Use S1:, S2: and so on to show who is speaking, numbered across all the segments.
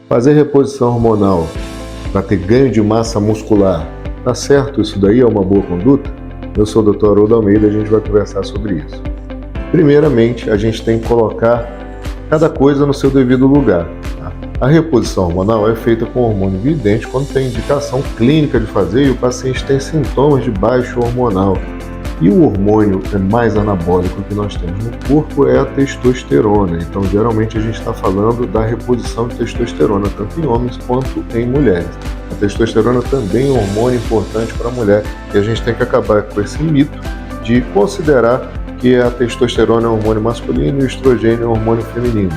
S1: Fazer reposição hormonal para ter ganho de massa muscular, tá certo? Isso daí é uma boa conduta? Eu sou o Dr. Haroldo Almeida e a gente vai conversar sobre isso. Primeiramente, a gente tem que colocar cada coisa no seu devido lugar. Tá? A reposição hormonal é feita com hormônio vidente quando tem indicação clínica de fazer e o paciente tem sintomas de baixo hormonal. E o hormônio mais anabólico que nós temos no corpo é a testosterona. Então, geralmente, a gente está falando da reposição de testosterona, tanto em homens quanto em mulheres. A testosterona também é um hormônio importante para a mulher e a gente tem que acabar com esse mito de considerar que a testosterona é um hormônio masculino e o estrogênio é um hormônio feminino.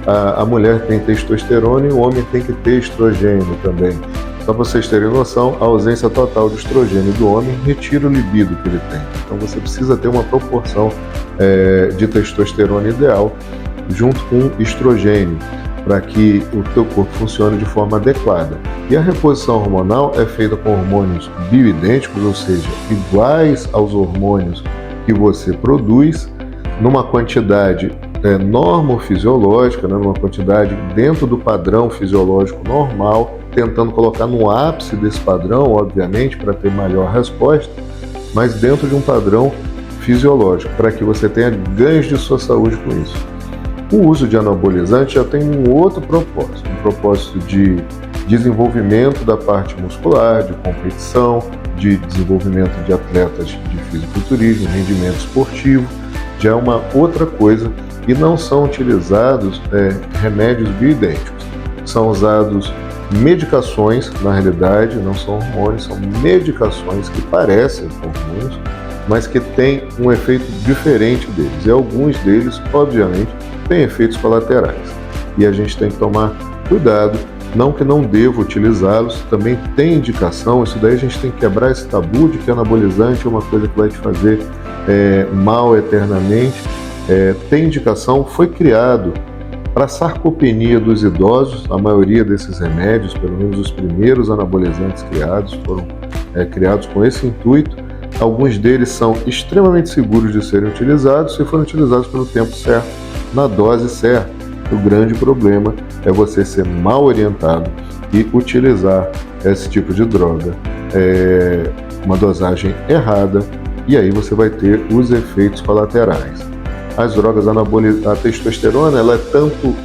S1: A mulher tem testosterona e o homem tem que ter estrogênio também. Só para vocês terem noção, a ausência total de estrogênio do homem retira o libido que ele tem. Então você precisa ter uma proporção de testosterona ideal junto com estrogênio para que o teu corpo funcione de forma adequada. E a reposição hormonal é feita com hormônios bioidênticos, ou seja, iguais aos hormônios que você produz, numa quantidade normofisiológica, numa quantidade dentro do padrão fisiológico normal, tentando colocar no ápice desse padrão, obviamente, para ter maior resposta, mas dentro de um padrão fisiológico, para que você tenha ganhos de sua saúde com isso. O uso de anabolizante já tem um outro propósito, um propósito de desenvolvimento da parte muscular, de competição, de desenvolvimento de atletas de fisiculturismo, rendimento esportivo, já é uma outra coisa e não são utilizados remédios bioidênticos. São usados medicações, na realidade, não são hormônios, são medicações que parecem hormônios, mas que têm um efeito diferente deles. E alguns deles, obviamente, têm efeitos colaterais. E a gente tem que tomar cuidado, não que não deva utilizá-los, também tem indicação, isso daí a gente tem que quebrar esse tabu de que anabolizante é uma coisa que vai te fazer mal eternamente. Tem indicação, foi criado para sarcopenia dos idosos, a maioria desses remédios, pelo menos os primeiros anabolizantes criados, foram criados com esse intuito. Alguns deles são extremamente seguros de serem utilizados se forem utilizados pelo tempo certo, na dose certa. O grande problema é você ser mal orientado e utilizar esse tipo de droga, uma dosagem errada, e aí você vai ter os efeitos colaterais. As drogas anabólicas, a testosterona, ela é tanto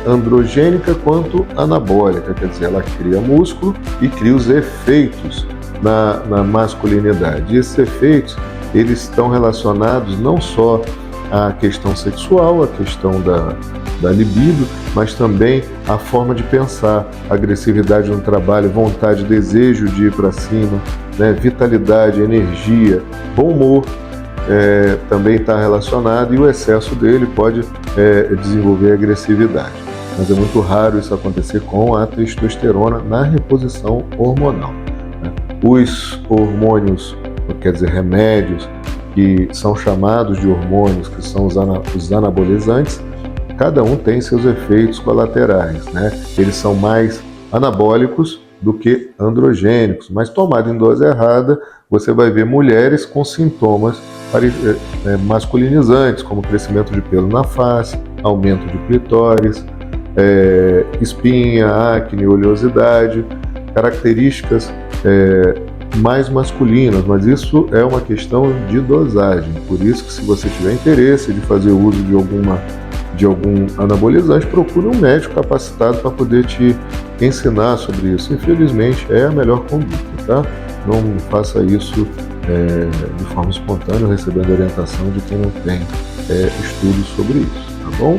S1: androgênica quanto anabólica, quer dizer, ela cria músculo e cria os efeitos na masculinidade. E esses efeitos, eles estão relacionados não só à questão sexual, à questão da libido, mas também à forma de pensar, agressividade no trabalho, vontade, desejo de ir para cima, vitalidade, energia, bom humor. Também está relacionado e o excesso dele pode desenvolver agressividade. Mas é muito raro isso acontecer com a testosterona na reposição hormonal. Os hormônios, quer dizer, remédios que são chamados de hormônios, que são os anabolizantes, cada um tem seus efeitos colaterais, Eles são mais anabólicos do que androgênicos, mas tomado em dose errada, você vai ver mulheres com sintomas masculinizantes, como crescimento de pelo na face, aumento de clitóris, espinha, acne, oleosidade, características mais masculinas, mas isso é uma questão de dosagem. Por isso que, se você tiver interesse de fazer uso de algum anabolizante, procure um médico capacitado para poder te ensinar sobre isso. Infelizmente, é a melhor conduta, tá? Não faça isso de forma espontânea, recebendo orientação de quem não tem estudos sobre isso, tá bom?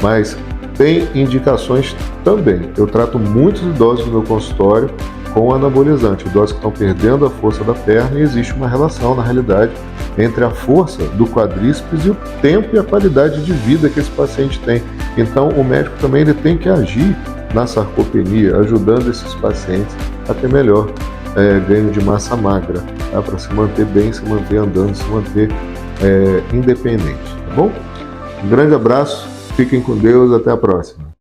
S1: Mas tem indicações também. Eu trato muitos idosos no meu consultório com anabolizante, idosos que estão perdendo a força da perna, e existe uma relação, na realidade, entre a força do quadríceps e o tempo e a qualidade de vida que esse paciente tem. Então, o médico também ele tem que agir na sarcopenia, ajudando esses pacientes a ter melhor ganho de massa magra, tá? Para se manter bem, se manter andando, se manter independente, tá bom? Um grande abraço, fiquem com Deus, até a próxima.